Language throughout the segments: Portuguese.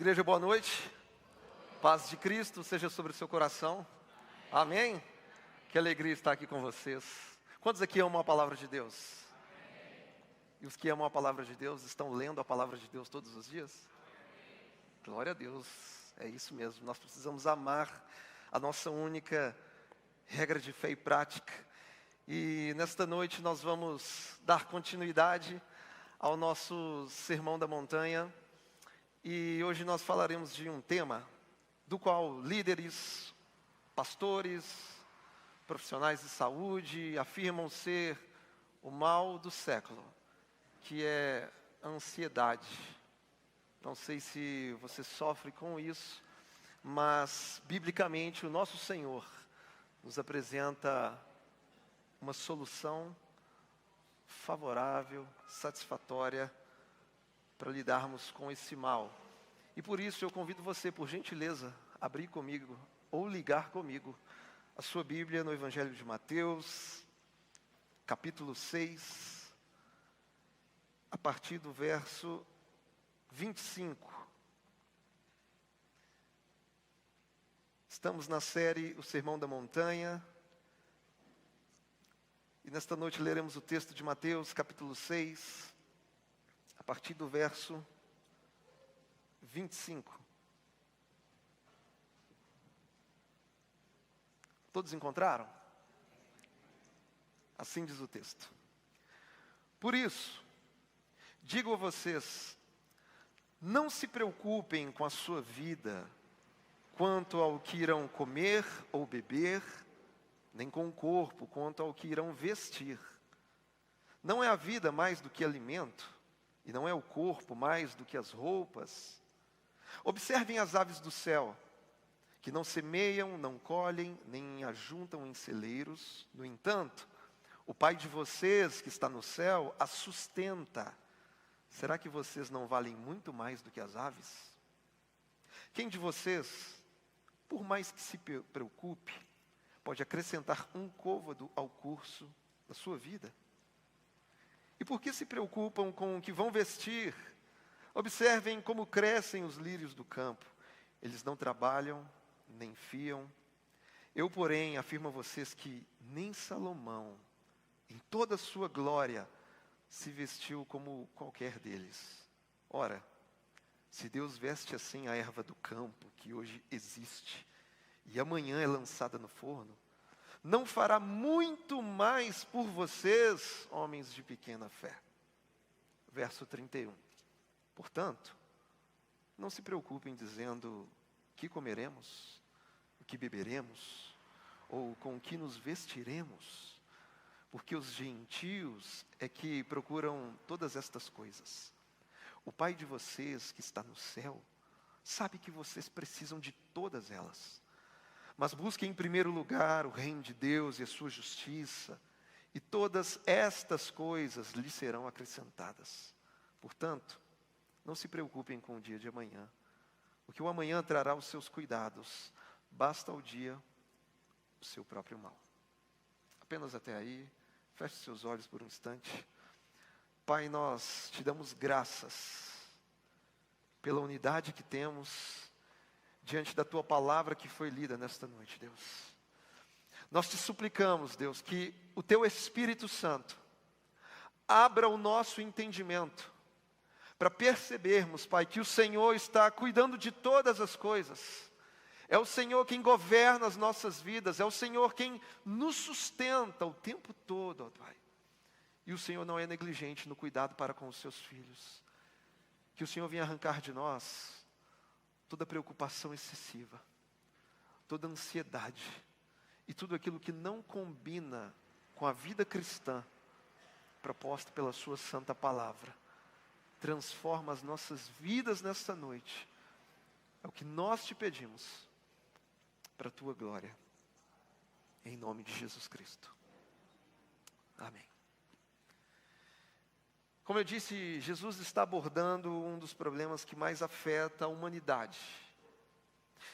Igreja, boa noite. Paz de Cristo seja sobre o seu coração. Amém? Que alegria estar aqui com vocês. Quantos aqui amam a palavra de Deus? E os que amam a palavra de Deus estão lendo a palavra de Deus todos os dias? Glória a Deus. É isso mesmo. Nós precisamos amar a nossa única regra de fé e prática. E nesta noite nós vamos dar continuidade ao nosso Sermão da Montanha. E hoje nós falaremos de um tema do qual líderes, pastores, profissionais de saúde afirmam ser o mal do século, que é a ansiedade. Não sei se você sofre com isso, mas biblicamente o nosso Senhor nos apresenta uma solução favorável, satisfatória para lidarmos com esse mal. E por isso eu convido você, por gentileza, a abrir comigo ou ligar comigo a sua Bíblia no Evangelho de Mateus, capítulo 6, a partir do verso 25. Estamos na série O Sermão da Montanha. E nesta noite leremos o texto de Mateus, capítulo 6, a partir do verso 25. Todos encontraram? Assim diz o texto. Por isso, digo a vocês, não se preocupem com a sua vida, quanto ao que irão comer ou beber, nem com o corpo, quanto ao que irão vestir. Não é a vida mais do que alimento, e não é o corpo mais do que as roupas. Observem as aves do céu, que não semeiam, não colhem, nem ajuntam em celeiros. No entanto, o Pai de vocês, que está no céu, as sustenta. Será que vocês não valem muito mais do que as aves? Quem de vocês, por mais que se preocupe, pode acrescentar um côvado ao curso da sua vida? E por que se preocupam com o que vão vestir? Observem como crescem os lírios do campo. Eles não trabalham, nem fiam. Eu, porém, afirmo a vocês que nem Salomão, em toda a sua glória, se vestiu como qualquer deles. Ora, se Deus veste assim a erva do campo, que hoje existe, e amanhã é lançada no forno, não fará muito mais por vocês, homens de pequena fé. Verso 31. Portanto, não se preocupem dizendo o que comeremos, o que beberemos, ou com o que nos vestiremos, porque os gentios é que procuram todas estas coisas. O Pai de vocês, que está no céu, sabe que vocês precisam de todas elas. Mas busquem em primeiro lugar o reino de Deus e a sua justiça, e todas estas coisas lhes serão acrescentadas. Portanto, não se preocupem com o dia de amanhã, porque o amanhã trará os seus cuidados. Basta ao dia o seu próprio mal. Apenas até aí, feche seus olhos por um instante. Pai, nós te damos graças pela unidade que temos diante da tua palavra que foi lida nesta noite, Deus. Nós te suplicamos, Deus, que o teu Espírito Santo abra o nosso entendimento para percebermos, Pai, que o Senhor está cuidando de todas as coisas. É o Senhor quem governa as nossas vidas, é o Senhor quem nos sustenta o tempo todo, ó Pai. E o Senhor não é negligente no cuidado para com os seus filhos. Que o Senhor venha arrancar de nós toda preocupação excessiva, toda ansiedade e tudo aquilo que não combina com a vida cristã proposta pela sua santa palavra. Transforma as nossas vidas nesta noite. É o que nós te pedimos, para a tua glória, em nome de Jesus Cristo. Amém. Como eu disse, Jesus está abordando um dos problemas que mais afeta a humanidade,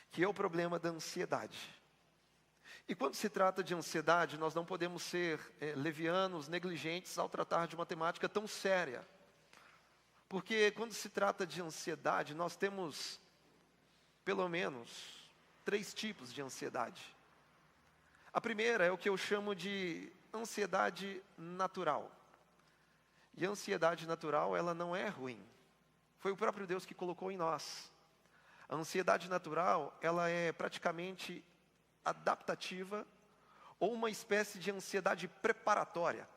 que é o problema da ansiedade. E quando se trata de ansiedade, nós não podemos ser levianos, negligentes ao tratar de uma temática tão séria. Porque quando se trata de ansiedade, nós temos pelo menos 3 tipos de ansiedade. A primeira é o que eu chamo de ansiedade natural. E a ansiedade natural, ela não é ruim. Foi o próprio Deus que colocou em nós. A ansiedade natural, ela é praticamente adaptativa ou uma espécie de ansiedade preparatória.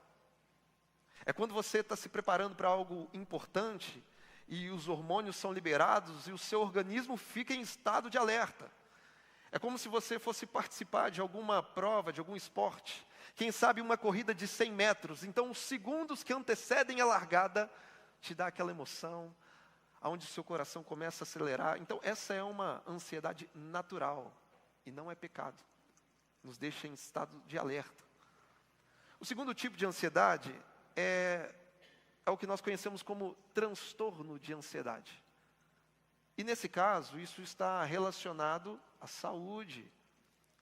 É quando você está se preparando para algo importante e os hormônios são liberados e o seu organismo fica em estado de alerta. É como se você fosse participar de alguma prova, de algum esporte. Quem sabe uma corrida de 100 metros. Então, os segundos que antecedem a largada te dá aquela emoção, onde o seu coração começa a acelerar. Então, essa é uma ansiedade natural e não é pecado. Nos deixa em estado de alerta. O segundo tipo de ansiedade é o que nós conhecemos como transtorno de ansiedade. E nesse caso, isso está relacionado à saúde.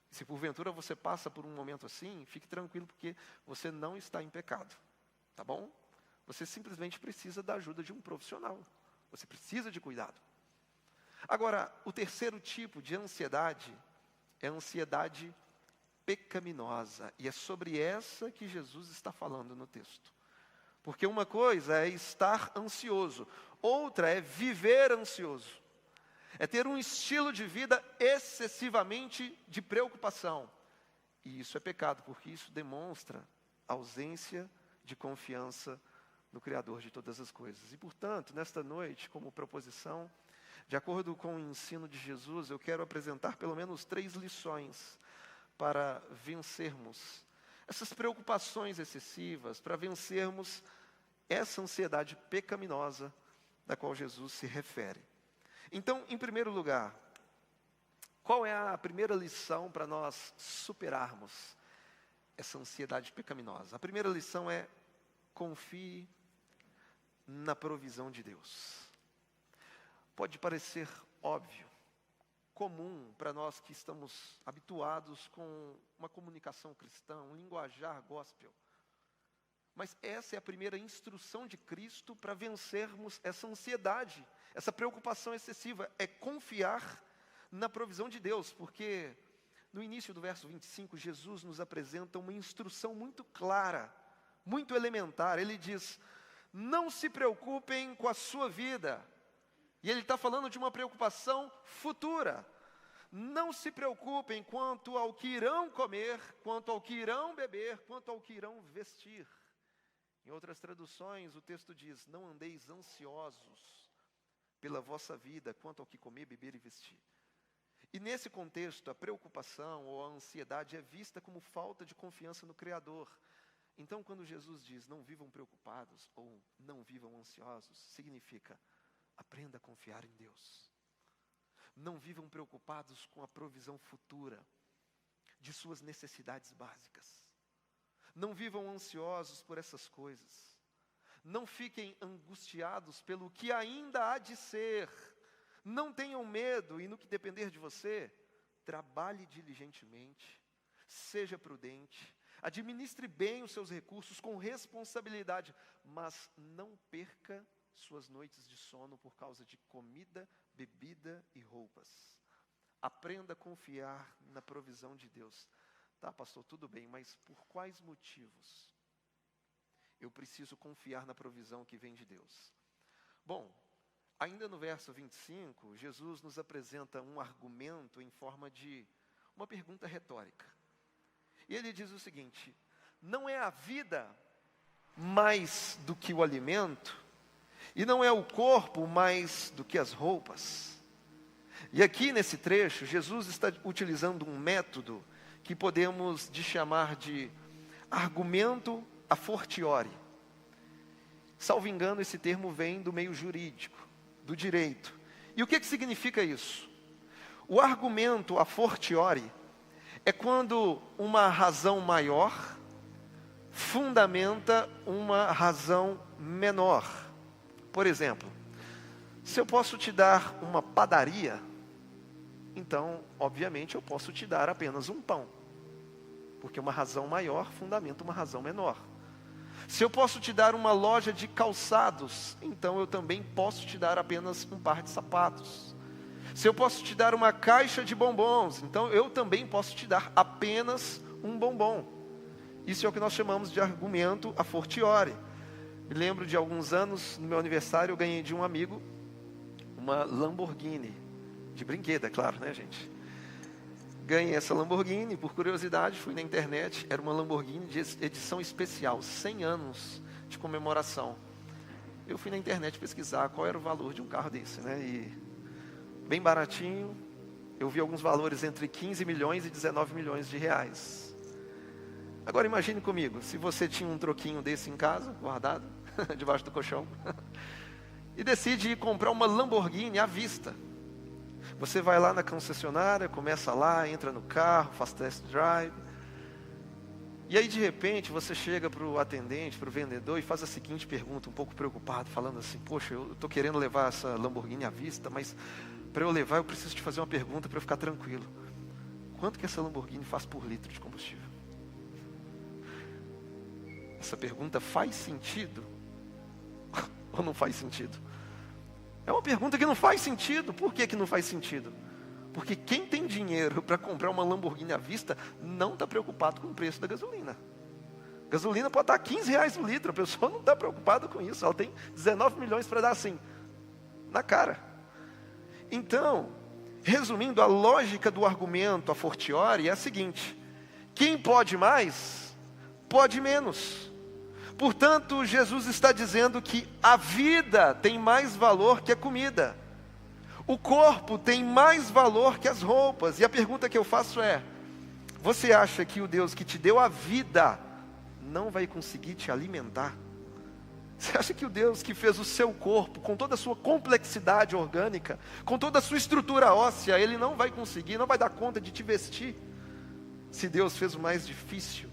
Se porventura você passa por um momento assim, fique tranquilo, porque você não está em pecado, tá bom? Você simplesmente precisa da ajuda de um profissional. Você precisa de cuidado. Agora, o terceiro tipo de ansiedade é a ansiedade pecaminosa. E é sobre essa que Jesus está falando no texto. Porque uma coisa é estar ansioso, outra é viver ansioso. É ter um estilo de vida excessivamente de preocupação. E isso é pecado, porque isso demonstra ausência de confiança no Criador de todas as coisas. E, portanto, nesta noite, como proposição, de acordo com o ensino de Jesus, eu quero apresentar pelo menos 3 lições para vencermos essas preocupações excessivas, para vencermos essa ansiedade pecaminosa da qual Jesus se refere. Então, em primeiro lugar, qual é a primeira lição para nós superarmos essa ansiedade pecaminosa? A primeira lição é: confie na provisão de Deus. Pode parecer óbvio, comum para nós que estamos habituados com uma comunicação cristã, um linguajar gospel. Mas essa é a primeira instrução de Cristo para vencermos essa ansiedade, essa preocupação excessiva, é confiar na provisão de Deus, porque no início do verso 25, Jesus nos apresenta uma instrução muito clara, muito elementar. Ele diz: não se preocupem com a sua vida. E ele está falando de uma preocupação futura. Não se preocupem quanto ao que irão comer, quanto ao que irão beber, quanto ao que irão vestir. Em outras traduções, o texto diz: não andeis ansiosos pela vossa vida, quanto ao que comer, beber e vestir. E nesse contexto, a preocupação ou a ansiedade é vista como falta de confiança no Criador. Então, quando Jesus diz: não vivam preocupados ou não vivam ansiosos, significa: aprenda a confiar em Deus. Não vivam preocupados com a provisão futura de suas necessidades básicas. Não vivam ansiosos por essas coisas. Não fiquem angustiados pelo que ainda há de ser. Não tenham medo e, no que depender de você, trabalhe diligentemente, seja prudente, administre bem os seus recursos com responsabilidade, mas não perca suas noites de sono por causa de comida, bebida e roupas. Aprenda a confiar na provisão de Deus. Tá, pastor, tudo bem, mas por quais motivos eu preciso confiar na provisão que vem de Deus? Bom, ainda no verso 25, Jesus nos apresenta um argumento em forma de uma pergunta retórica. E ele diz o seguinte: não é a vida mais do que o alimento? E não é o corpo mais do que as roupas? E aqui nesse trecho, Jesus está utilizando um método que podemos chamar de argumento a fortiori. Salvo engano, esse termo vem do meio jurídico, do direito. E o que significa isso? O argumento a fortiori é quando uma razão maior fundamenta uma razão menor. Por exemplo, se eu posso te dar uma padaria, então, obviamente, eu posso te dar apenas um pão, porque uma razão maior fundamenta uma razão menor. Se eu posso te dar uma loja de calçados, então eu também posso te dar apenas um par de sapatos. Se eu posso te dar uma caixa de bombons, então eu também posso te dar apenas um bombom. Isso é o que nós chamamos de argumento a fortiori. Me lembro de alguns anos, no meu aniversário, eu ganhei de um amigo uma Lamborghini, de brinquedo, é claro, né, gente? Ganhei essa Lamborghini, por curiosidade, fui na internet, era uma Lamborghini de edição especial, 100 anos de comemoração. Eu fui na internet pesquisar qual era o valor de um carro desse, né? E bem baratinho, eu vi alguns valores entre 15 milhões e 19 milhões de reais. Agora imagine comigo, se você tinha um troquinho desse em casa, guardado, debaixo do colchão, e decide ir comprar uma Lamborghini à vista. Você vai lá na concessionária, começa lá, entra no carro, faz test drive. E aí de repente você chega para o atendente, para o vendedor e faz a seguinte pergunta, um pouco preocupado, falando assim: poxa, eu estou querendo levar essa Lamborghini à vista, mas para eu levar eu preciso te fazer uma pergunta para eu ficar tranquilo. Quanto que essa Lamborghini faz por litro de combustível? Essa pergunta faz sentido? Ou não faz sentido? É uma pergunta que não faz sentido. Por que que não faz sentido? Porque quem tem dinheiro para comprar uma Lamborghini à vista não está preocupado com o preço da gasolina. Gasolina pode estar R$15 o litro, a pessoa não está preocupada com isso. Ela tem 19 milhões para dar assim, na cara. Então, resumindo, a lógica do argumento a fortiori é a seguinte: quem pode mais, pode menos. Portanto, Jesus está dizendo que a vida tem mais valor que a comida. O corpo tem mais valor que as roupas. E a pergunta que eu faço é: você acha que o Deus que te deu a vida não vai conseguir te alimentar? Você acha que o Deus que fez o seu corpo, com toda a sua complexidade orgânica, com toda a sua estrutura óssea, Ele não vai conseguir, não vai dar conta de te vestir? Se Deus fez o mais difícil,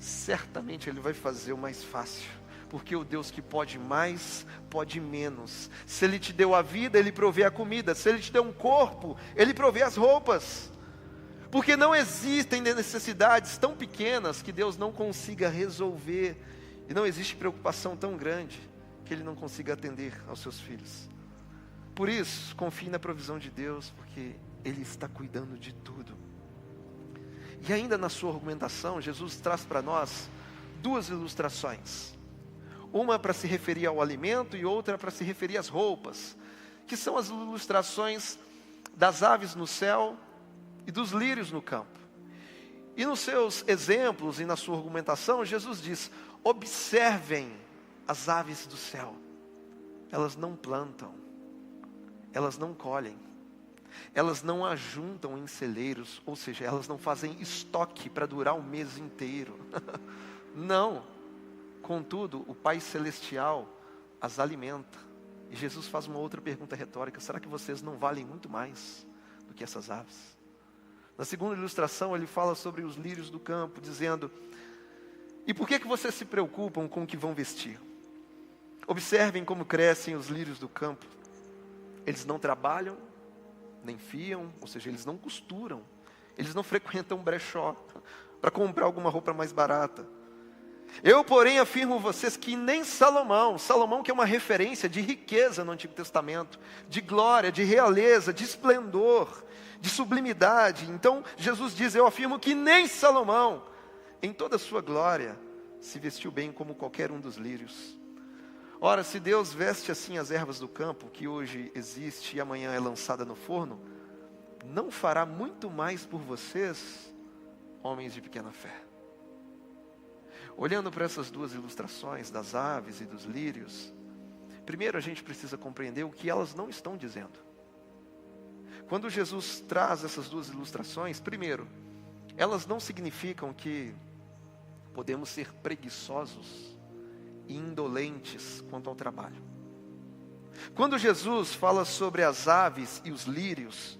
certamente Ele vai fazer o mais fácil, porque o Deus que pode mais, pode menos. Se Ele te deu a vida, Ele provê a comida. Se Ele te deu um corpo, Ele provê as roupas. Porque não existem necessidades tão pequenas que Deus não consiga resolver, e não existe preocupação tão grande que Ele não consiga atender aos seus filhos. Por isso, confie na provisão de Deus, porque Ele está cuidando de tudo. E ainda na sua argumentação, Jesus traz para nós duas ilustrações. Uma para se referir ao alimento e outra para se referir às roupas, que são as ilustrações das aves no céu e dos lírios no campo. E nos seus exemplos e na sua argumentação, Jesus diz: observem as aves do céu. Elas não plantam, elas não colhem, elas não ajuntam em celeiros, ou seja, elas não fazem estoque para durar um mês inteiro. Não. Contudo, o Pai Celestial as alimenta. E Jesus faz uma outra pergunta retórica: será que vocês não valem muito mais do que essas aves? Na segunda ilustração, ele fala sobre os lírios do campo, dizendo: e por que vocês se preocupam com o que vão vestir? Observem como crescem os lírios do campo. Eles não trabalham, nem fiam, ou seja, eles não costuram. Eles não frequentam um brechó para comprar alguma roupa mais barata. Eu, porém, afirmo a vocês que nem Salomão, que é uma referência de riqueza no Antigo Testamento, de glória, de realeza, de esplendor, de sublimidade. Então, Jesus diz: eu afirmo que nem Salomão, em toda a sua glória, se vestiu bem como qualquer um dos lírios. Ora, se Deus veste assim as ervas do campo, que hoje existe e amanhã é lançada no forno, não fará muito mais por vocês, homens de pequena fé? Olhando para essas duas ilustrações das aves e dos lírios, primeiro a gente precisa compreender o que elas não estão dizendo. Quando Jesus traz essas duas ilustrações, primeiro, elas não significam que podemos ser preguiçosos e indolentes quanto ao trabalho. Quando Jesus fala sobre as aves e os lírios,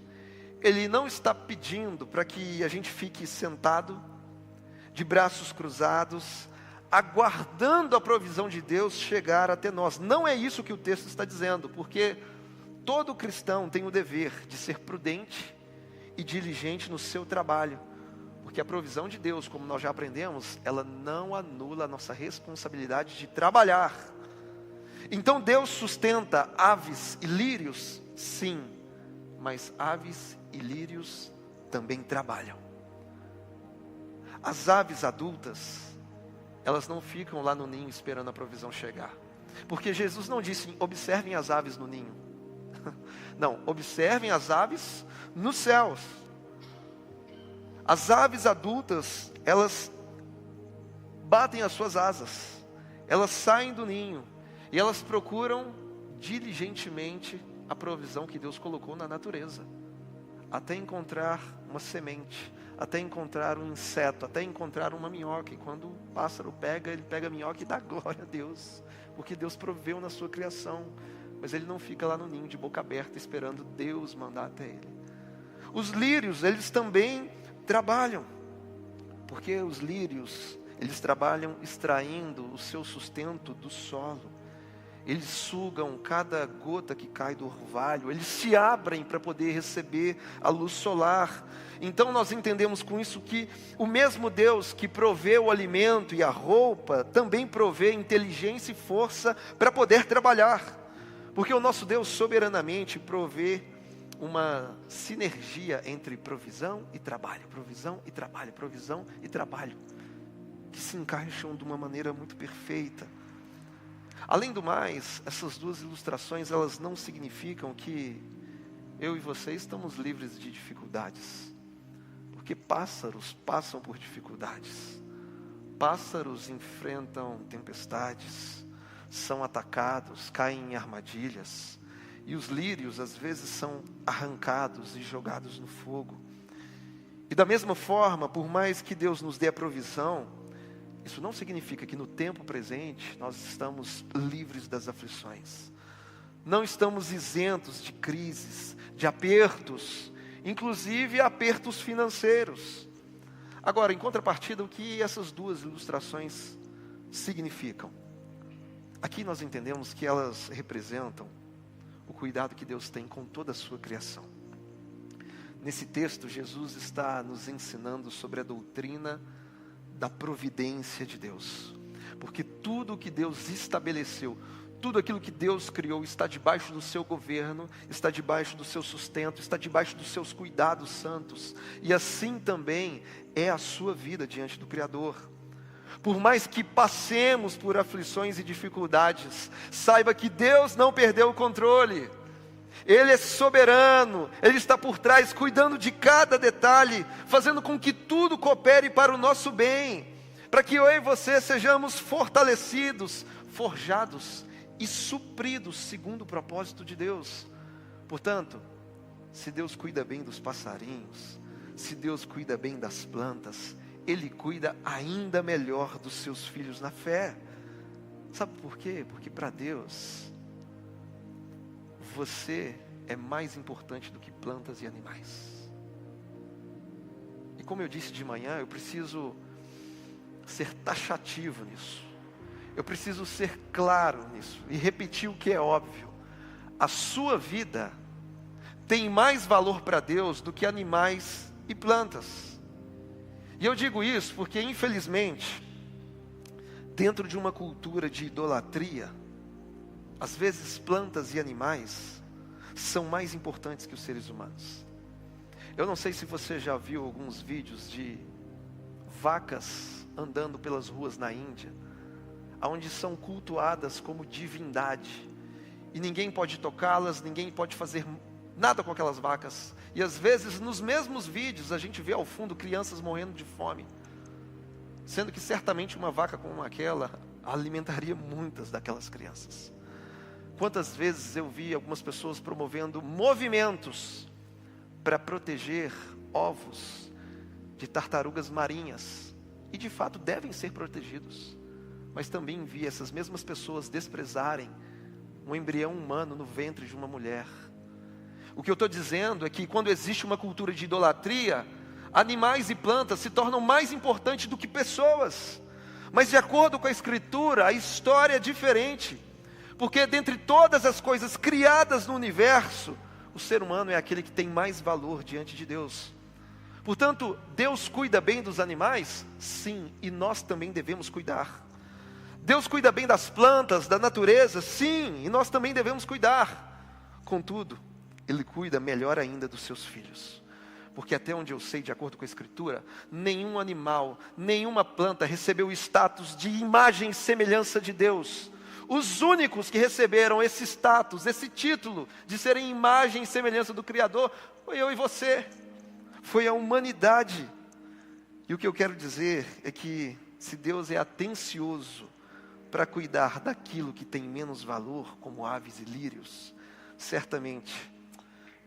Ele não está pedindo para que a gente fique sentado, de braços cruzados, aguardando a provisão de Deus chegar até nós. Não é isso que o texto está dizendo, porque todo cristão tem o dever de ser prudente e diligente no seu trabalho, porque a provisão de Deus, como nós já aprendemos, ela não anula a nossa responsabilidade de trabalhar. Então Deus sustenta aves e lírios, sim, mas aves e lírios também trabalham. As aves adultas, elas não ficam lá no ninho esperando a provisão chegar. Porque Jesus não disse, observem as aves no ninho. Não, observem as aves nos céus. As aves adultas, elas batem as suas asas, elas saem do ninho e elas procuram diligentemente a provisão que Deus colocou na natureza, até encontrar uma semente, até encontrar um inseto, até encontrar uma minhoca. E quando o pássaro pega, ele pega a minhoca e dá glória a Deus, porque Deus proveu na sua criação. Mas ele não fica lá no ninho de boca aberta esperando Deus mandar até ele. Os lírios, eles também trabalham, porque os lírios, eles trabalham extraindo o seu sustento do solo. Eles sugam cada gota que cai do orvalho, eles se abrem para poder receber a luz solar. Então nós entendemos com isso que o mesmo Deus que provê o alimento e a roupa, também provê inteligência e força para poder trabalhar. Porque o nosso Deus soberanamente provê uma sinergia entre provisão e trabalho, provisão e trabalho, provisão e trabalho, que se encaixam de uma maneira muito perfeita. Além do mais, essas duas ilustrações, elas não significam que eu e você estamos livres de dificuldades. Porque pássaros passam por dificuldades. Pássaros enfrentam tempestades, são atacados, caem em armadilhas. E os lírios, às vezes, são arrancados e jogados no fogo. E da mesma forma, por mais que Deus nos dê a provisão, isso não significa que no tempo presente nós estamos livres das aflições. Não estamos isentos de crises, de apertos, inclusive apertos financeiros. Agora, em contrapartida, o que essas duas ilustrações significam? Aqui nós entendemos que elas representam o cuidado que Deus tem com toda a sua criação. Nesse texto, Jesus está nos ensinando sobre a doutrina da providência de Deus. Porque tudo o que Deus estabeleceu, tudo aquilo que Deus criou está debaixo do seu governo, está debaixo do seu sustento, está debaixo dos seus cuidados santos. E assim também é a sua vida diante do Criador. Por mais que passemos por aflições e dificuldades, saiba que Deus não perdeu o controle. Ele é soberano, Ele está por trás, cuidando de cada detalhe, fazendo com que tudo coopere para o nosso bem, para que eu e você sejamos fortalecidos, forjados e supridos segundo o propósito de Deus. Portanto, se Deus cuida bem dos passarinhos, se Deus cuida bem das plantas, Ele cuida ainda melhor dos seus filhos na fé. Sabe por quê? Porque para Deus, você é mais importante do que plantas e animais. E como eu disse de manhã, eu preciso ser taxativo nisso. Eu preciso ser claro nisso e repetir o que é óbvio. A sua vida tem mais valor para Deus do que animais e plantas. E eu digo isso porque, infelizmente, dentro de uma cultura de idolatria, às vezes plantas e animais são mais importantes que os seres humanos. Eu não sei se você já viu alguns vídeos de vacas andando pelas ruas na Índia, onde são cultuadas como divindade, e ninguém pode tocá-las, ninguém pode fazer nada com aquelas vacas. E às vezes nos mesmos vídeos a gente vê ao fundo crianças morrendo de fome, sendo que certamente uma vaca como aquela alimentaria muitas daquelas crianças. Quantas vezes eu vi algumas pessoas promovendo movimentos para proteger ovos de tartarugas marinhas, e de fato devem ser protegidos, mas também vi essas mesmas pessoas desprezarem um embrião humano no ventre de uma mulher. O que eu estou dizendo é que quando existe uma cultura de idolatria, animais e plantas se tornam mais importantes do que pessoas. Mas de acordo com a Escritura, a história é diferente. Porque dentre todas as coisas criadas no universo, o ser humano é aquele que tem mais valor diante de Deus. Portanto, Deus cuida bem dos animais? Sim, e nós também devemos cuidar. Deus cuida bem das plantas, da natureza? Sim, e nós também devemos cuidar. Contudo, Ele cuida melhor ainda dos seus filhos. Porque até onde eu sei, de acordo com a Escritura, nenhum animal, nenhuma planta recebeu o status de imagem e semelhança de Deus. Os únicos que receberam esse status, esse título de serem imagem e semelhança do Criador, foi eu e você. Foi a humanidade. E o que eu quero dizer é que se Deus é atencioso para cuidar daquilo que tem menos valor, como aves e lírios, certamente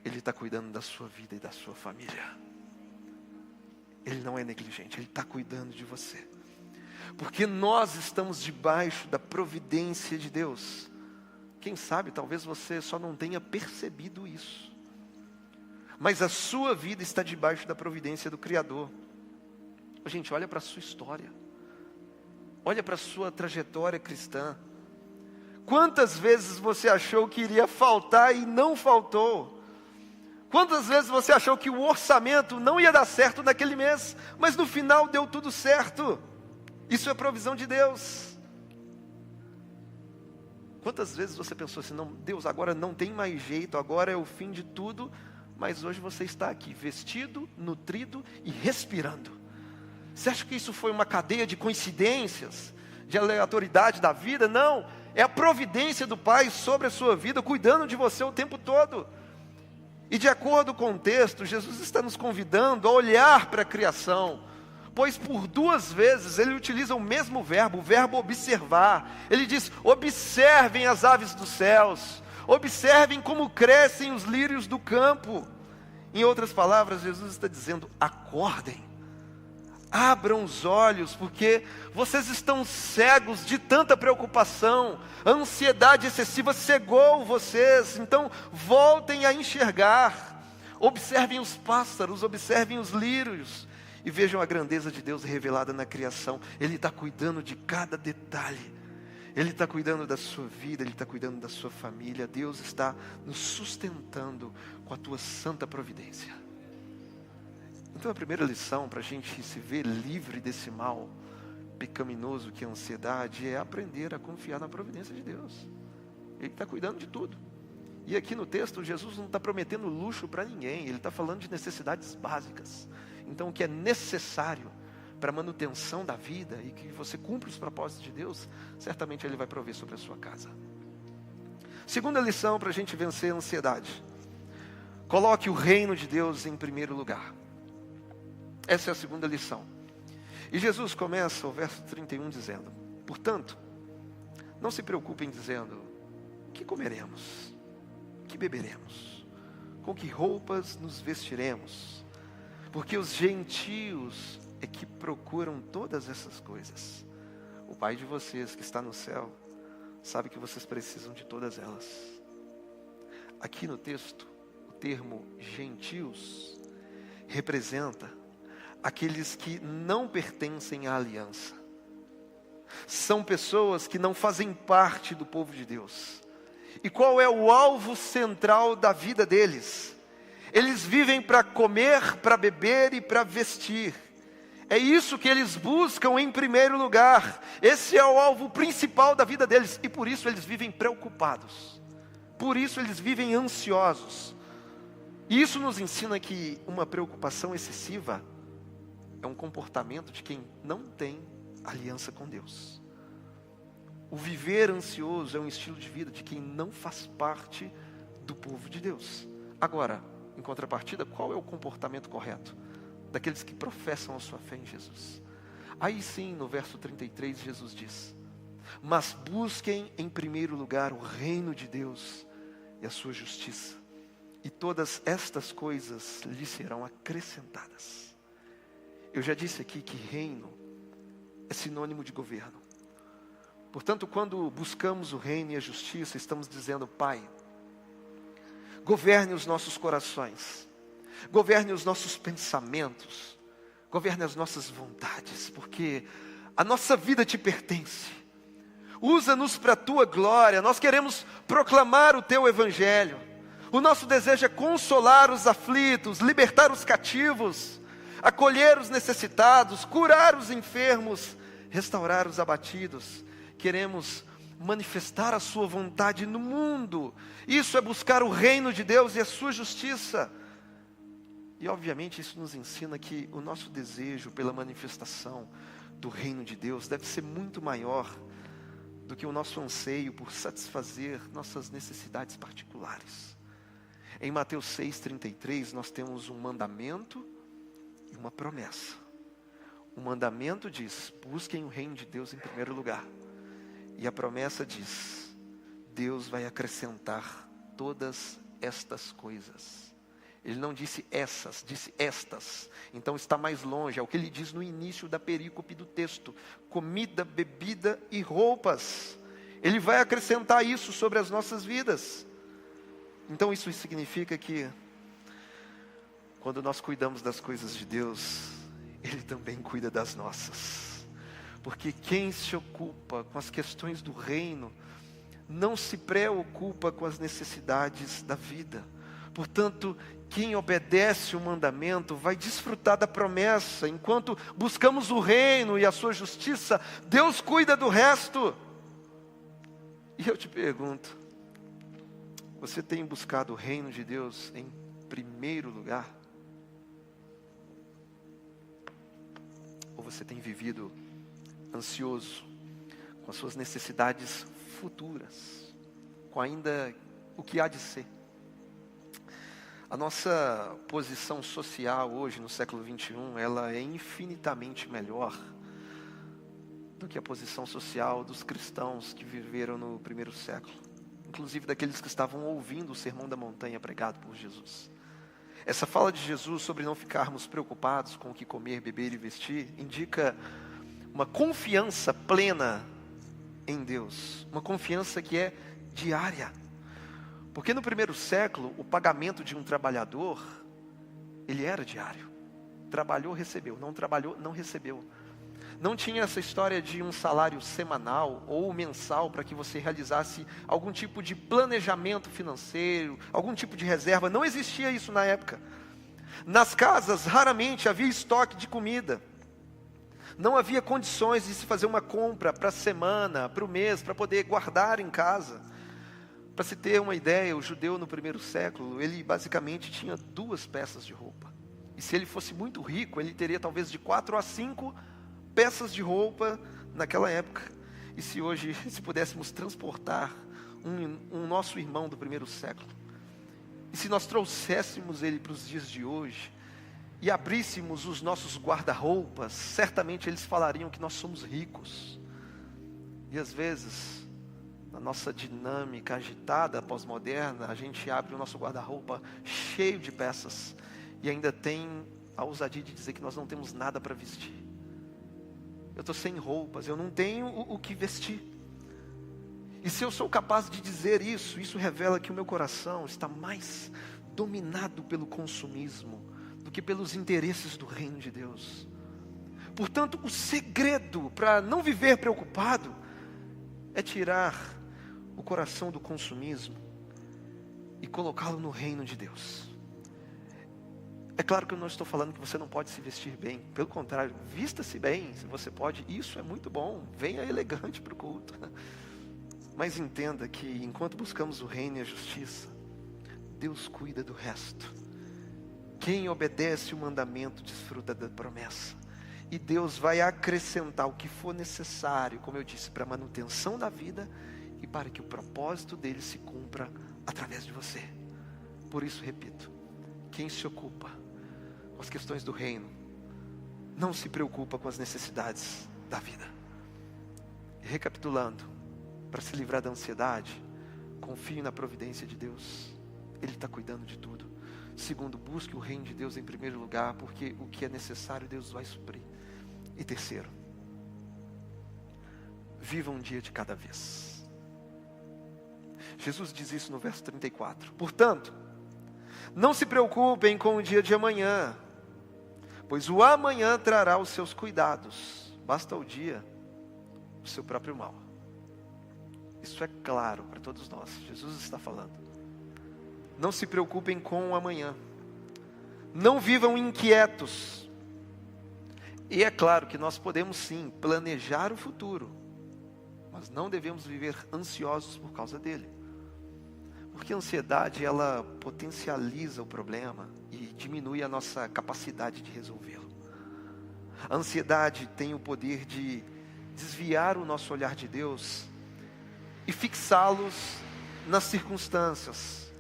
Ele está cuidando da sua vida e da sua família. Ele não é negligente, Ele está cuidando de você. Porque nós estamos debaixo da providência de Deus. Quem sabe, talvez você só não tenha percebido isso. Mas a sua vida está debaixo da providência do Criador. Gente, olha para a sua história. Olha para a sua trajetória cristã. Quantas vezes você achou que iria faltar e não faltou? Quantas vezes você achou que o orçamento não ia dar certo naquele mês, mas no final deu tudo certo? Isso é provisão de Deus. Quantas vezes você pensou assim, não, Deus, agora não tem mais jeito, agora é o fim de tudo, mas hoje você está aqui, vestido, nutrido e respirando. Você acha que isso foi uma cadeia de coincidências, de aleatoriedade da vida? Não, é a providência do Pai sobre a sua vida, cuidando de você o tempo todo. E de acordo com o texto, Jesus está nos convidando a olhar para a criação, pois por 2 vezes ele utiliza o mesmo verbo, o verbo observar. Ele diz, observem as aves dos céus, observem como crescem os lírios do campo. Em outras palavras, Jesus está dizendo, acordem, abram os olhos, porque vocês estão cegos de tanta preocupação, a ansiedade excessiva cegou vocês, então voltem a enxergar, observem os pássaros, observem os lírios, e vejam a grandeza de Deus revelada na criação. Ele está cuidando de cada detalhe, Ele está cuidando da sua vida, Ele está cuidando da sua família, Deus está nos sustentando com a tua santa providência. Então a primeira lição para a gente se ver livre desse mal pecaminoso que é a ansiedade é aprender a confiar na providência de Deus. Ele está cuidando de tudo. E aqui no texto Jesus não está prometendo luxo para ninguém, Ele está falando de necessidades básicas. Então o que é necessário para a manutenção da vida e que você cumpra os propósitos de Deus, certamente Ele vai prover sobre a sua casa. Segunda lição para a gente vencer a ansiedade: coloque o reino de Deus em primeiro lugar. Essa é a segunda lição. E Jesus começa o verso 31 dizendo, portanto, não se preocupem dizendo, que comeremos, que beberemos, com que roupas nos vestiremos, porque os gentios é que procuram todas essas coisas. O Pai de vocês que está no céu sabe que vocês precisam de todas elas. Aqui no texto, o termo gentios representa aqueles que não pertencem à aliança. São pessoas que não fazem parte do povo de Deus. E qual é o alvo central da vida deles? Eles vivem para comer, para beber e para vestir. É isso que eles buscam em primeiro lugar. Esse é o alvo principal da vida deles. E por isso eles vivem preocupados. Por isso eles vivem ansiosos. E isso nos ensina que uma preocupação excessiva é um comportamento de quem não tem aliança com Deus. O viver ansioso é um estilo de vida de quem não faz parte do povo de Deus. Agora, em contrapartida, qual é o comportamento correto? Daqueles que professam a sua fé em Jesus. Aí sim, no verso 33, Jesus diz, mas busquem em primeiro lugar o reino de Deus e a sua justiça, e todas estas coisas lhes serão acrescentadas. Eu já disse aqui que reino é sinônimo de governo. Portanto, quando buscamos o reino e a justiça, estamos dizendo, Pai, governe os nossos corações, governe os nossos pensamentos, governe as nossas vontades, porque a nossa vida te pertence. Usa-nos para a tua glória, nós queremos proclamar o teu evangelho. O nosso desejo é consolar os aflitos, libertar os cativos, acolher os necessitados, curar os enfermos, restaurar os abatidos. Queremos manifestar a sua vontade no mundo. Isso é buscar o reino de Deus e a sua justiça. E obviamente isso nos ensina que o nosso desejo pela manifestação do reino de Deus deve ser muito maior do que o nosso anseio por satisfazer nossas necessidades particulares. Em Mateus 6,33 nós temos um mandamento e uma promessa. O mandamento diz: busquem o reino de Deus em primeiro lugar. E a promessa diz: Deus vai acrescentar todas estas coisas. Ele não disse essas, disse estas. Então está mais longe, é o que ele diz no início da perícope do texto: comida, bebida e roupas. Ele vai acrescentar isso sobre as nossas vidas. Então isso significa que quando nós cuidamos das coisas de Deus, Ele também cuida das nossas. Porque quem se ocupa com as questões do reino não se preocupa com as necessidades da vida. Portanto, quem obedece o mandamento vai desfrutar da promessa. Enquanto buscamos o reino e a sua justiça, Deus cuida do resto. E eu te pergunto, você tem buscado o reino de Deus em primeiro lugar? Ou você tem vivido ansioso com as suas necessidades futuras, com ainda o que há de ser? A nossa posição social hoje, no século 21, ela é infinitamente melhor do que a posição social dos cristãos que viveram no primeiro século. Inclusive daqueles que estavam ouvindo o Sermão da Montanha pregado por Jesus. Essa fala de Jesus sobre não ficarmos preocupados com o que comer, beber e vestir, indica uma confiança plena em Deus. Uma confiança que é diária. Porque no primeiro século, o pagamento de um trabalhador, ele era diário. Trabalhou, recebeu. Não trabalhou, não recebeu. Não tinha essa história de um salário semanal ou mensal para que você realizasse algum tipo de planejamento financeiro, algum tipo de reserva. Não existia isso na época. Nas casas, raramente havia estoque de comida. Não havia condições de se fazer uma compra para a semana, para o mês, para poder guardar em casa. Para se ter uma ideia, o judeu no primeiro século, ele basicamente tinha 2 peças de roupa. E se ele fosse muito rico, ele teria talvez de 4 a 5 peças de roupa naquela época. E se hoje, se pudéssemos transportar um nosso irmão do primeiro século, e se nós trouxéssemos ele para os dias de hoje, e abríssemos os nossos guarda-roupas, certamente eles falariam que nós somos ricos. E às vezes, na nossa dinâmica agitada, pós-moderna, a gente abre o nosso guarda-roupa cheio de peças, e ainda tem a ousadia de dizer que nós não temos nada para vestir. Eu estou sem roupas, eu não tenho o que vestir. E se eu sou capaz de dizer isso, isso revela que o meu coração está mais dominado pelo consumismo do que pelos interesses do reino de Deus. Portanto, o segredo para não viver preocupado é tirar o coração do consumismo e colocá-lo no reino de Deus. É claro que eu não estou falando que você não pode se vestir bem. Pelo contrário, vista-se bem, se você pode. Isso é muito bom. Venha elegante para o culto. Mas entenda que enquanto buscamos o reino e a justiça, Deus cuida do resto. Quem obedece o mandamento desfruta da promessa. E Deus vai acrescentar o que for necessário, como eu disse, para a manutenção da vida e para que o propósito dele se cumpra através de você. Por isso, repito, quem se ocupa com as questões do reino, não se preocupa com as necessidades da vida. E recapitulando, para se livrar da ansiedade, confie na providência de Deus. Ele está cuidando de tudo. Segundo, busque o reino de Deus em primeiro lugar, porque o que é necessário Deus vai suprir. E terceiro, viva um dia de cada vez. Jesus diz isso no verso 34. Portanto, não se preocupem com o dia de amanhã, pois o amanhã trará os seus cuidados. Basta o dia o seu próprio mal. Isso é claro para todos nós. Jesus está falando. Não se preocupem com o amanhã. Não vivam inquietos. E é claro que nós podemos sim planejar o futuro, mas não devemos viver ansiosos por causa dele. Porque a ansiedade, ela potencializa o problema e diminui a nossa capacidade de resolvê-lo. A ansiedade tem o poder de desviar o nosso olhar de Deus e fixá-los nas circunstâncias.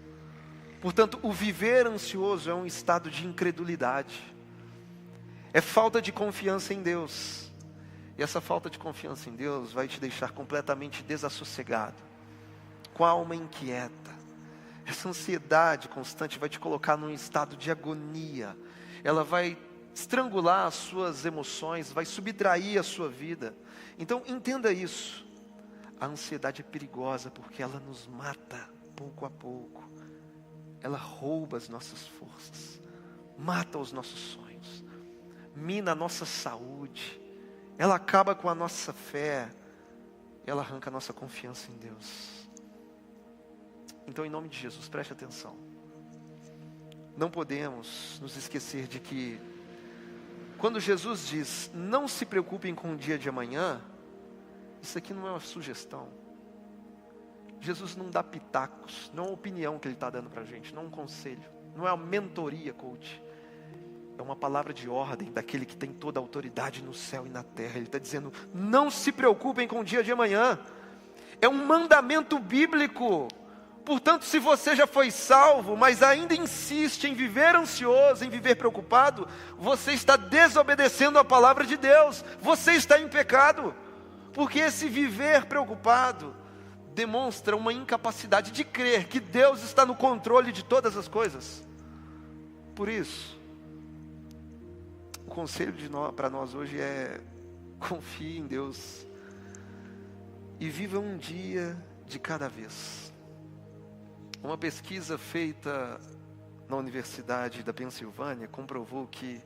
Portanto, o viver ansioso é um estado de incredulidade. É falta de confiança em Deus. E essa falta de confiança em Deus vai te deixar completamente desassossegado, com a alma inquieta. Essa ansiedade constante vai te colocar num estado de agonia. Ela vai estrangular as suas emoções, vai subtrair a sua vida. Então entenda isso. A ansiedade é perigosa porque ela nos mata pouco a pouco. Ela rouba as nossas forças, mata os nossos sonhos, mina a nossa saúde. Ela acaba com a nossa fé. Ela arranca a nossa confiança em Deus. Então, em nome de Jesus, preste atenção. Não podemos nos esquecer de que, quando Jesus diz, não se preocupem com o dia de amanhã, isso aqui não é uma sugestão. Jesus não dá pitacos, não é uma opinião que Ele está dando para a gente, não é um conselho, não é uma mentoria, coach. É uma palavra de ordem daquele que tem toda a autoridade no céu e na terra. Ele está dizendo, não se preocupem com o dia de amanhã. É um mandamento bíblico. Portanto, se você já foi salvo, mas ainda insiste em viver ansioso, em viver preocupado, você está desobedecendo a palavra de Deus. Você está em pecado. Porque esse viver preocupado demonstra uma incapacidade de crer que Deus está no controle de todas as coisas. Por isso, o conselho para nós hoje é: confie em Deus e viva um dia de cada vez. Uma pesquisa feita na Universidade da Pensilvânia comprovou que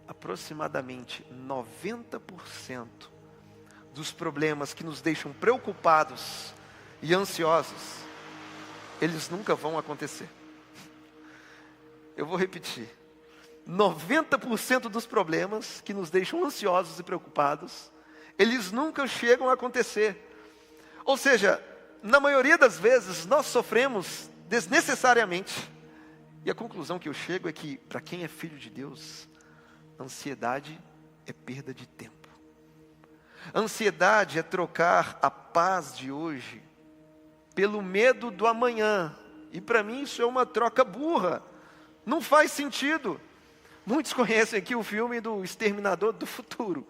aproximadamente 90% dos problemas que nos deixam preocupados e ansiosos, eles nunca vão acontecer. Eu vou repetir. 90% dos problemas que nos deixam ansiosos e preocupados, eles nunca chegam a acontecer. Ou seja, na maioria das vezes, nós sofremos desnecessariamente. E a conclusão que eu chego é que, para quem é filho de Deus, ansiedade é perda de tempo. Ansiedade é trocar a paz de hoje pelo medo do amanhã. E para mim isso é uma troca burra. Não faz sentido. Muitos conhecem aqui o filme do Exterminador do Futuro.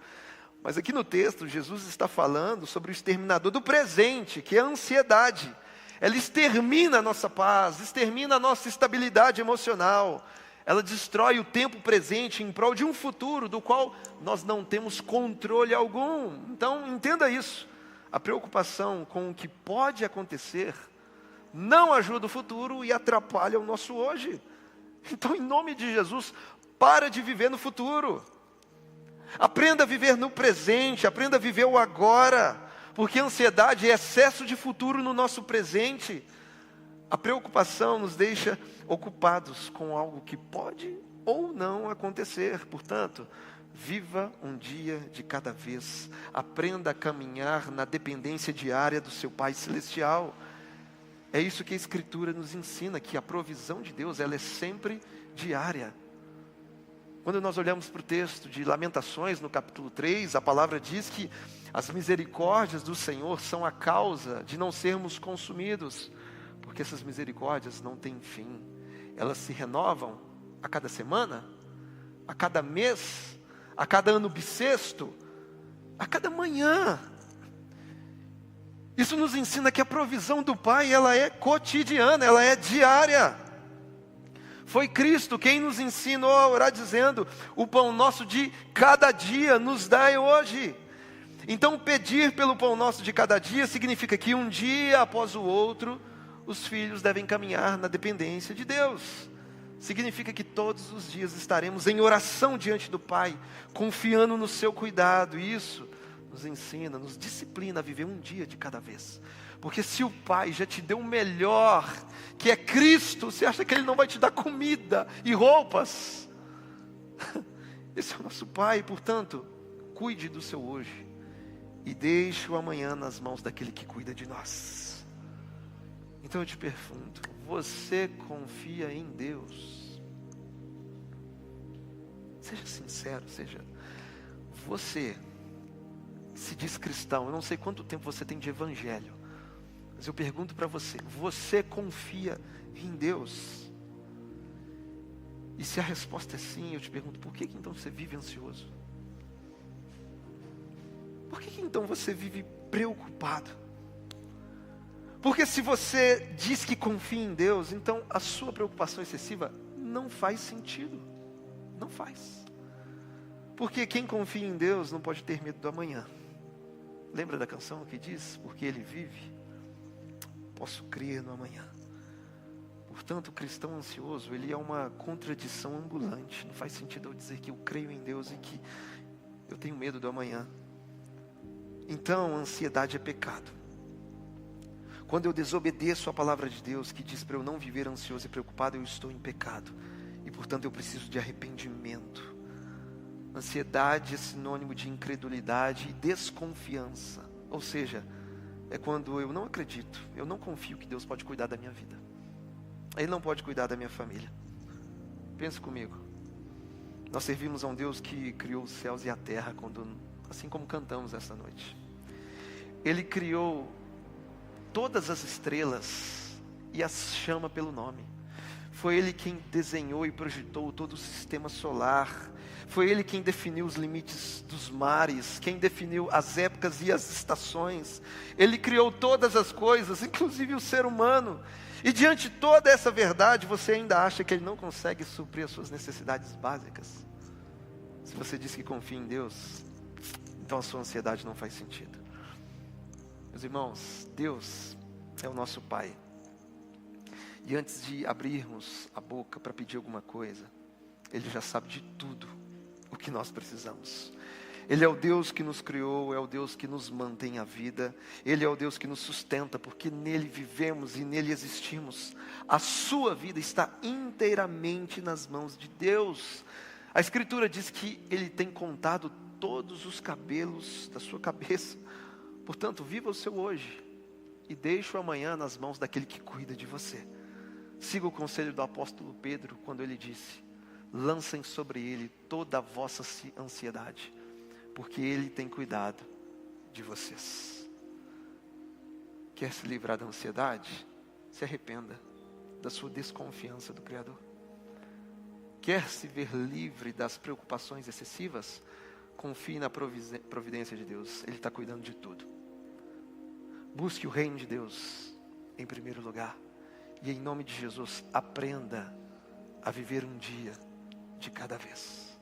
Mas aqui no texto, Jesus está falando sobre o exterminador do presente, que é a ansiedade. Ela extermina a nossa paz, extermina a nossa estabilidade emocional. Ela destrói o tempo presente em prol de um futuro do qual nós não temos controle algum. Então, entenda isso. A preocupação com o que pode acontecer não ajuda o futuro e atrapalha o nosso hoje. Então, em nome de Jesus, para de viver no futuro. Aprenda a viver no presente, aprenda a viver o agora, porque a ansiedade é excesso de futuro no nosso presente. A preocupação nos deixa ocupados com algo que pode ou não acontecer. Portanto, viva um dia de cada vez. Aprenda a caminhar na dependência diária do seu Pai Celestial. É isso que a Escritura nos ensina, que a provisão de Deus, ela é sempre diária. Quando nós olhamos para o texto de Lamentações, no capítulo 3, a palavra diz que as misericórdias do Senhor são a causa de não sermos consumidos, porque essas misericórdias não têm fim. Elas se renovam a cada semana, a cada mês, a cada ano bissexto, a cada manhã. Isso nos ensina que a provisão do Pai, ela é cotidiana, ela é diária. Foi Cristo quem nos ensinou a orar dizendo, o pão nosso de cada dia nos dai hoje. Então pedir pelo pão nosso de cada dia significa que um dia após o outro, os filhos devem caminhar na dependência de Deus. Significa que todos os dias estaremos em oração diante do Pai, confiando no seu cuidado. E isso nos ensina, nos disciplina a viver um dia de cada vez. Porque se o Pai já te deu o melhor, que é Cristo, você acha que Ele não vai te dar comida e roupas? Esse é o nosso Pai, portanto, cuide do seu hoje e deixe o amanhã nas mãos daquele que cuida de nós. Então eu te pergunto, você confia em Deus? Seja sincero, você se diz cristão, eu não sei quanto tempo você tem de evangelho, mas eu pergunto para você confia em Deus? E se a resposta é sim, eu te pergunto, por que então você vive ansioso? Por que então você vive preocupado? Porque se você diz que confia em Deus, então a sua preocupação excessiva não faz sentido. Não faz. Porque quem confia em Deus não pode ter medo do amanhã. Lembra da canção que diz, porque Ele vive, posso crer no amanhã. Portanto, o cristão ansioso, ele é uma contradição ambulante. Não faz sentido eu dizer que eu creio em Deus e que eu tenho medo do amanhã. Então, a ansiedade é pecado. Quando eu desobedeço a palavra de Deus, que diz para eu não viver ansioso e preocupado, eu estou em pecado. E, portanto, eu preciso de arrependimento. Ansiedade é sinônimo de incredulidade e desconfiança. Ou seja, é quando eu não acredito, eu não confio que Deus pode cuidar da minha vida. Ele não pode cuidar da minha família. Pense comigo. Nós servimos a um Deus que criou os céus e a terra, assim como cantamos essa noite. Ele criou todas as estrelas e as chama pelo nome. Foi Ele quem desenhou e projetou todo o sistema solar. Foi Ele quem definiu os limites dos mares, quem definiu as épocas e as estações. Ele criou todas as coisas, inclusive o ser humano. E diante de toda essa verdade, você ainda acha que Ele não consegue suprir as suas necessidades básicas? Se você diz que confia em Deus, então a sua ansiedade não faz sentido. Meus irmãos, Deus é o nosso Pai. E antes de abrirmos a boca para pedir alguma coisa, Ele já sabe de tudo o que nós precisamos. Ele é o Deus que nos criou, é o Deus que nos mantém a vida. Ele é o Deus que nos sustenta, porque nele vivemos e nele existimos. A sua vida está inteiramente nas mãos de Deus. A Escritura diz que Ele tem contado todos os cabelos da sua cabeça. Portanto, viva o seu hoje e deixe o amanhã nas mãos daquele que cuida de você. Siga o conselho do apóstolo Pedro quando ele disse: lancem sobre Ele toda a vossa ansiedade, porque Ele tem cuidado de vocês. Quer se livrar da ansiedade? Se arrependa da sua desconfiança do Criador. Quer se ver livre das preocupações excessivas? Confie na providência de Deus. Ele está cuidando de tudo. Busque o reino de Deus em primeiro lugar. E em nome de Jesus, aprenda a viver um dia de cada vez.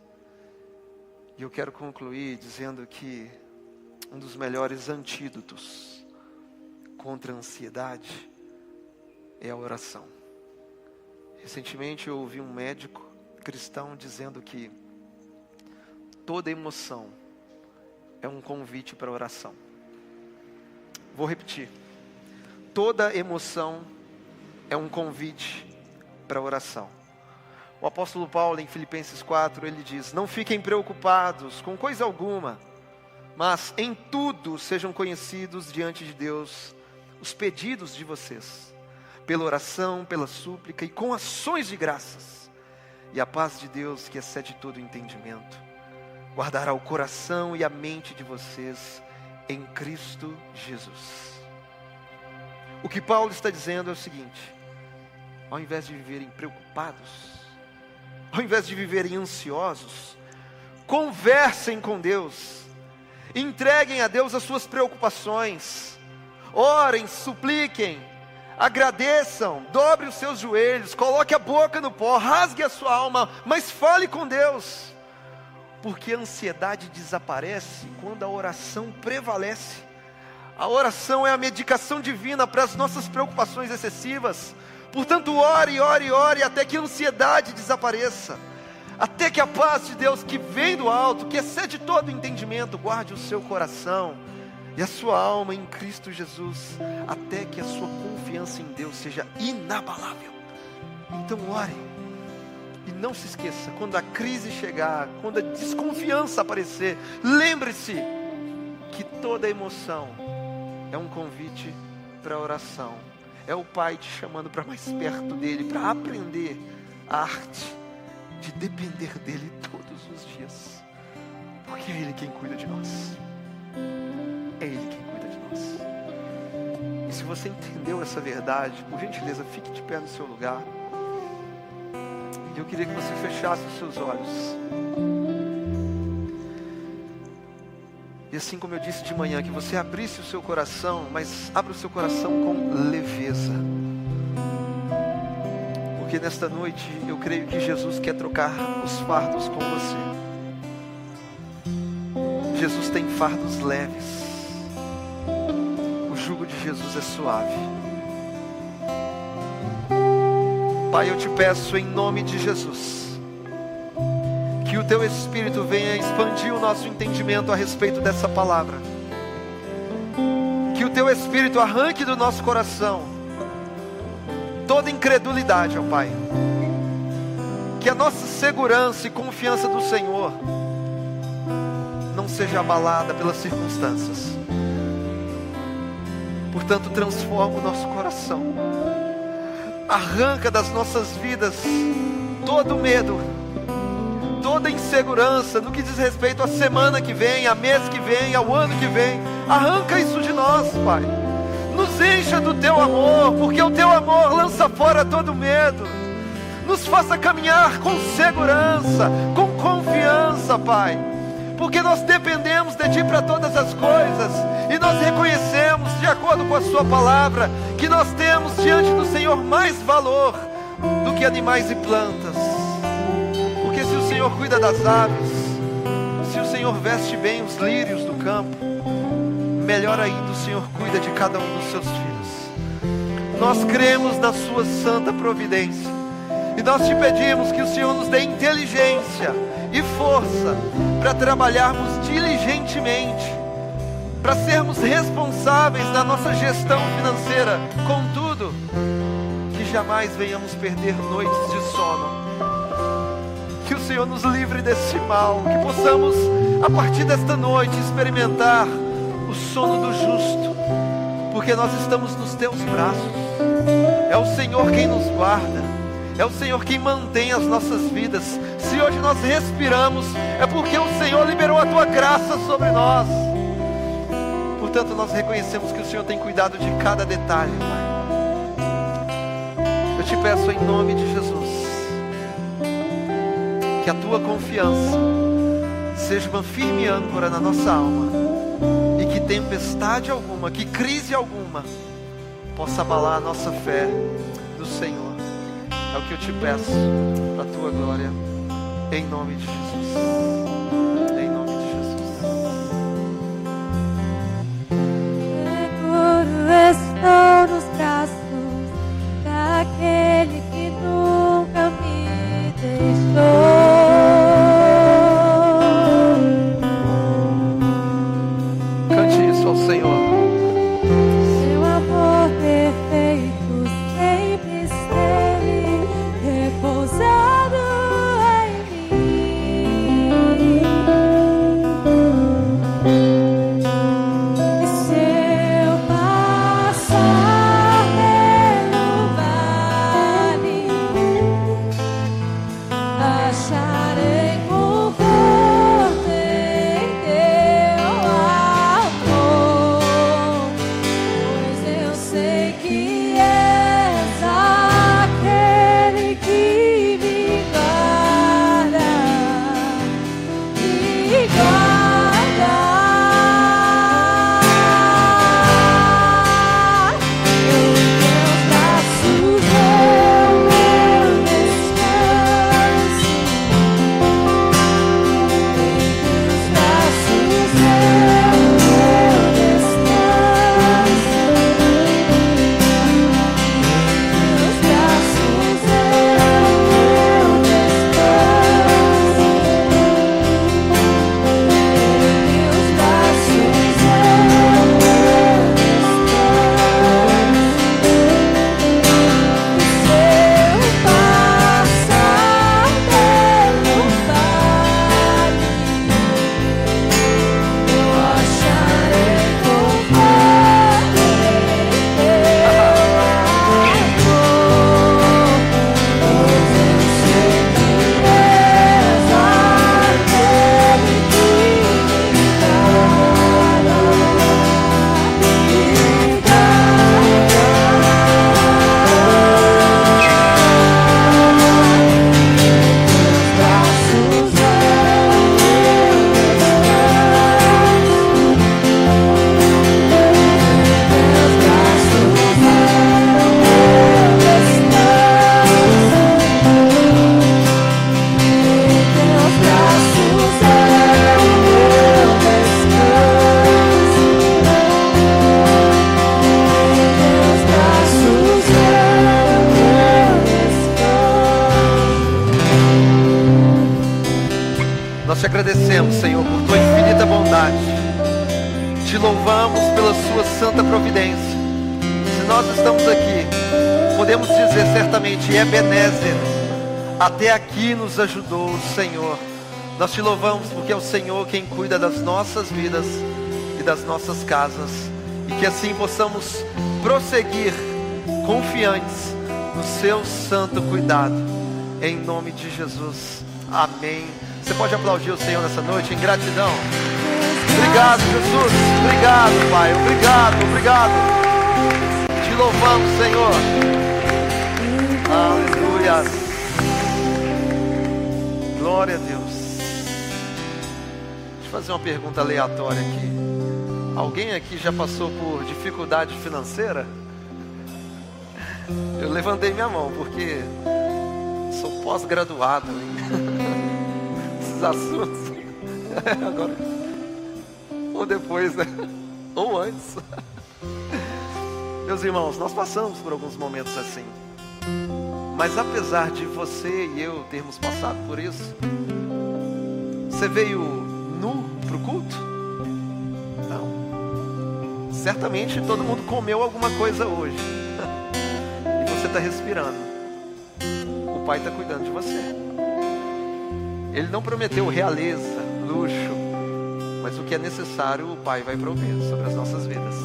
E eu quero concluir dizendo que um dos melhores antídotos contra a ansiedade é a oração. Recentemente eu ouvi um médico cristão dizendo que toda emoção é um convite para a oração. Vou repetir. Toda emoção é um convite para a oração. O apóstolo Paulo, em Filipenses 4, ele diz: não fiquem preocupados com coisa alguma, mas em tudo sejam conhecidos diante de Deus os pedidos de vocês, pela oração, pela súplica e com ações de graças. E a paz de Deus, que excede todo entendimento, guardará o coração e a mente de vocês em Cristo Jesus. O que Paulo está dizendo é o seguinte: ao invés de viverem preocupados, ao invés de viverem ansiosos, conversem com Deus, entreguem a Deus as suas preocupações, orem, supliquem, agradeçam, dobre os seus joelhos, coloque a boca no pó, rasgue a sua alma, mas fale com Deus, porque a ansiedade desaparece quando a oração prevalece. A oração é a medicação divina para as nossas preocupações excessivas. Portanto, ore, ore, ore, até que a ansiedade desapareça, até que a paz de Deus que vem do alto, que excede todo entendimento, guarde o seu coração e a sua alma em Cristo Jesus, até que a sua confiança em Deus seja inabalável. Então ore, e não se esqueça, quando a crise chegar, quando a desconfiança aparecer, lembre-se que toda emoção é um convite para a oração. É o Pai te chamando para mais perto dele, para aprender a arte de depender dele todos os dias. Porque é Ele quem cuida de nós. É Ele quem cuida de nós. E se você entendeu essa verdade, por gentileza, fique de pé no seu lugar. E eu queria que você fechasse os seus olhos. E assim como eu disse de manhã, que você abrisse o seu coração, mas abra o seu coração com leveza. Porque nesta noite eu creio que Jesus quer trocar os fardos com você. Jesus tem fardos leves. O jugo de Jesus é suave. Pai, eu te peço em nome de Jesus, que o Teu Espírito venha expandir o nosso entendimento a respeito dessa palavra. Que o Teu Espírito arranque do nosso coração toda incredulidade, ó Pai. Que a nossa segurança e confiança do Senhor não seja abalada pelas circunstâncias. Portanto, transforma o nosso coração. Arranca das nossas vidas todo medo, toda insegurança no que diz respeito à semana que vem, a mês que vem, ao ano que vem. Arranca isso de nós, Pai. Nos encha do Teu amor, porque o Teu amor lança fora todo medo. Nos faça caminhar com segurança, com confiança, Pai. Porque nós dependemos de Ti para todas as coisas. E nós reconhecemos, de acordo com a Sua palavra, que nós temos diante do Senhor mais valor do que animais e plantas. Porque se o Senhor cuida das aves, se o Senhor veste bem os lírios do campo, melhor ainda o Senhor cuida de cada um dos Seus filhos. Nós cremos na Sua santa providência. E nós te pedimos que o Senhor nos dê inteligência e força para trabalharmos diligentemente, para sermos responsáveis na nossa gestão financeira. Contudo, que jamais venhamos perder noites de sono. Que o Senhor nos livre desse mal, que possamos, a partir desta noite, experimentar o sono do justo, porque nós estamos nos Teus braços. É o Senhor quem nos guarda. É o Senhor quem mantém as nossas vidas. Se hoje nós respiramos, é porque o Senhor liberou a Tua graça sobre nós. Portanto, nós reconhecemos que o Senhor tem cuidado de cada detalhe, Pai. Eu te peço em nome de Jesus, que a Tua confiança seja uma firme âncora na nossa alma, e que tempestade alguma, que crise alguma, possa abalar a nossa fé no Senhor. É o que eu te peço, para a Tua glória, em nome de Jesus. Em nome de Jesus. Seguro estou nos braços daquele que nunca me deixou. Cante isso ao Senhor. Seu amor perfeito sempre esteve repousado em mim. Nós te agradecemos, Senhor, por tua infinita bondade. Te louvamos pela sua santa providência. Se nós estamos aqui, podemos dizer certamente, Ebenezer, até aqui nos ajudou o Senhor. Nós te louvamos porque é o Senhor quem cuida das nossas vidas e das nossas casas. E que assim possamos prosseguir confiantes no seu santo cuidado. Em nome de Jesus. Amém. Você pode aplaudir o Senhor nessa noite em gratidão. Obrigado, Jesus. Obrigado, Pai. Obrigado. Te louvamos, Senhor. Aleluia. Glória a Deus. Deixa eu fazer uma pergunta aleatória aqui. Alguém aqui já passou por dificuldade financeira? Eu levantei minha mão porque sou pós-graduado nesses assuntos. Agora, ou depois, né? Ou antes. Meus irmãos, nós passamos por alguns momentos assim. Mas apesar de você e eu termos passado por isso, você veio nu para o culto? Não. Certamente todo mundo comeu alguma coisa hoje. E você está respirando. O Pai está cuidando de você. Ele não prometeu realeza, luxo, mas o que é necessário o Pai vai prover sobre as nossas vidas.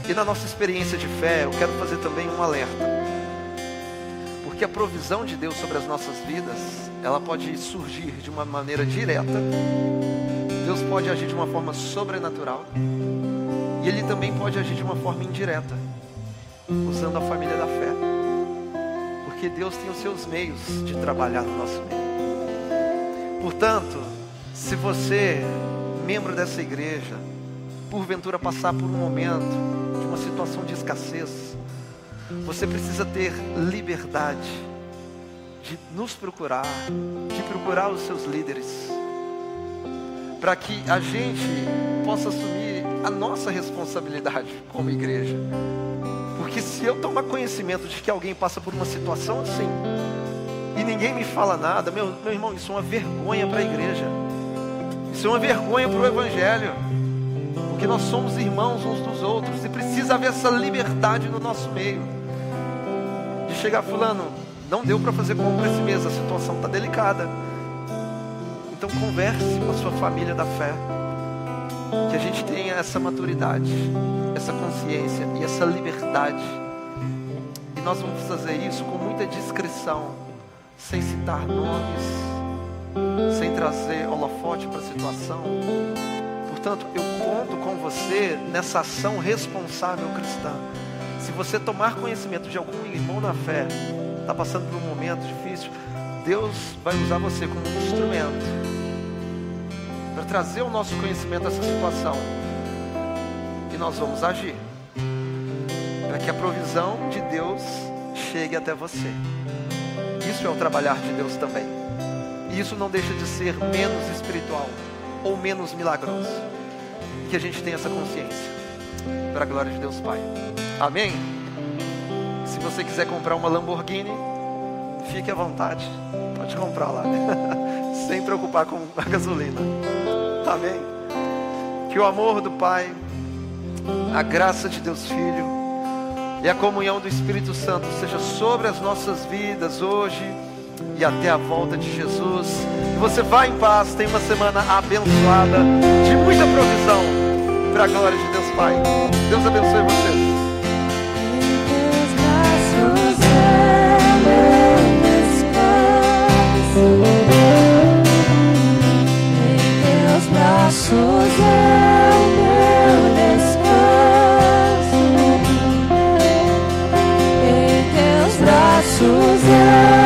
E na nossa experiência de fé, eu quero fazer também um alerta. Porque a provisão de Deus sobre as nossas vidas, ela pode surgir de uma maneira direta. Deus pode agir de uma forma sobrenatural. E Ele também pode agir de uma forma indireta, usando a família da fé. Porque Deus tem os seus meios de trabalhar no nosso meio. Portanto, se você, membro dessa igreja, porventura passar por um momento de uma situação de escassez, você precisa ter liberdade de nos procurar, de procurar os seus líderes, para que a gente possa assumir a nossa responsabilidade como igreja. Porque se eu tomar conhecimento de que alguém passa por uma situação assim, e ninguém me fala nada, meu irmão, isso é uma vergonha para a igreja. Isso é uma vergonha para o evangelho. Porque nós somos irmãos uns dos outros e precisa haver essa liberdade no nosso meio. De chegar, fulano, não deu para fazer compra esse mês, a situação está delicada. Então converse com a sua família da fé. Que a gente tenha essa maturidade, essa consciência e essa liberdade. E nós vamos fazer isso com muita discrição, sem citar nomes, sem trazer holofote para a situação. Portanto, eu conto com você nessa ação responsável cristã. Se você tomar conhecimento de algum irmão na fé, está passando por um momento difícil, Deus vai usar você como um instrumento para trazer o nosso conhecimento a essa situação. E nós vamos agir para que a provisão de Deus chegue até você. Isso é o trabalhar de Deus também. E isso não deixa de ser menos espiritual ou menos milagroso. Que a gente tenha essa consciência, para a glória de Deus Pai. Amém? Se você quiser comprar uma Lamborghini, fique à vontade, pode comprar lá, sem preocupar com a gasolina. Amém? Que o amor do Pai, a graça de Deus Filho e a comunhão do Espírito Santo seja sobre as nossas vidas hoje e até a volta de Jesus. E você vá em paz, tenha uma semana abençoada, de muita provisão, para a glória de Deus Pai. Deus abençoe vocês. Braços é o meu descanso, em teus braços é